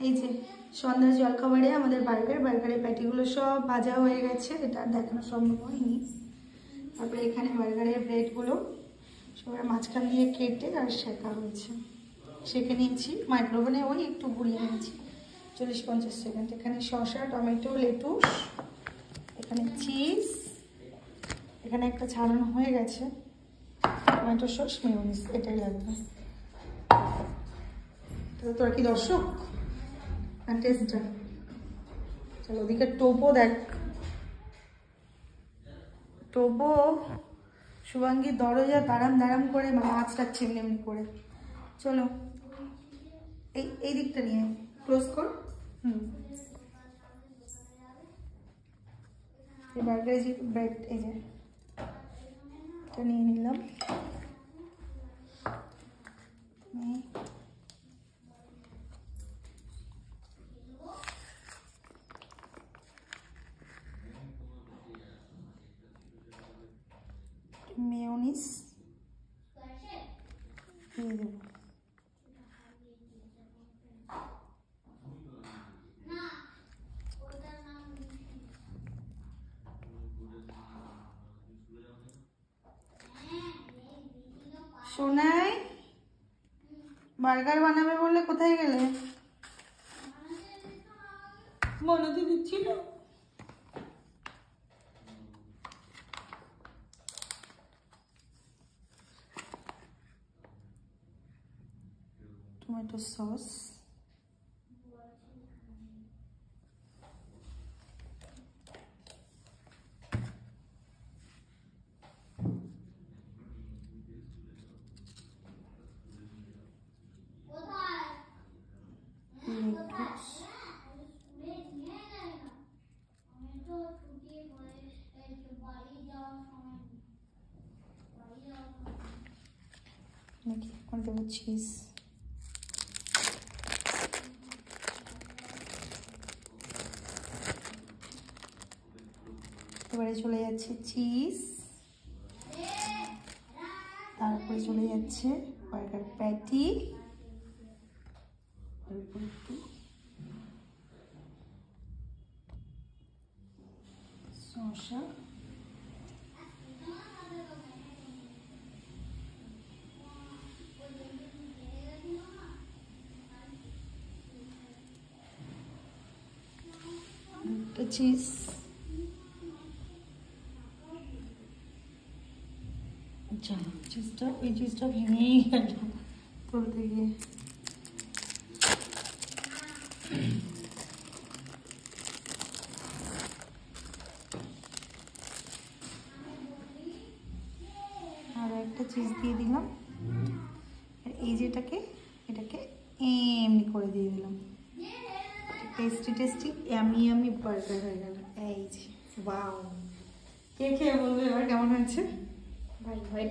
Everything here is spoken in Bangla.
এই যে সন্ধ্যার জলখাবারে আমাদের বার্গারের প্যাটিগুলো সব ভাজা হয়ে গেছে, এটা দেখানো সম্ভব হয়নি। তারপরে এখানে বার্গারের ব্রেডগুলো সবাই মাঝখান দিয়ে কেটে আর সেঁকা হয়েছে, সেঁকে নিয়েছি মাইক্রোওভেনে, ওই একটু ঘুরিয়ে নিয়েছি 40-50 সেকেন্ড। এখানে শসা, টমেটো, লেটুস, এখানে চিজ, এখানে একটা ছাড়ানো হয়ে গেছে, টমেটো সস, মেয়োনিজ, এটাই লাগবে। তাহলে তোরা কি দর্শক না টেস্টার? চলো ওদিকে টোপো দেখ, টোপো শুভাঙ্গীর দরজা দাঁড়াম করে মানে আঁচড়াচ্ছে এমনি এমনি করে। চলো এই দিকটা নিয়ে ক্লোজ কর। এই বার্গারের যে ব্রেড, এই যে এটা নিয়ে নিলাম। মেয়োনিজ দিয়ে দেবো। সোনাই বার্গার বানাবে বললে কোথায় গেলে? বানাতে দিচ্ছিল। টমেটো সস, নাকি করে দেবো চিজ। এবারে চলে যাচ্ছে চিজ, তারপরে চলে যাচ্ছে বার্গার প্যাটি, একটু শসা, চিজ, আচ্ছা চিজটা ওই চিজটা ভেঙেই গেল তুলতে গিয়ে। আরও একটা চিজ দিয়ে দিলাম, আর এই যেটাকে এটাকে এমনি করে দিয়ে দিলাম। টেস্টি ইয়ামি বার্গার হয়ে গেল। এই যে ওয়াও, কে খেয়ে বলবে এবার কেমন হয়েছে? ভাই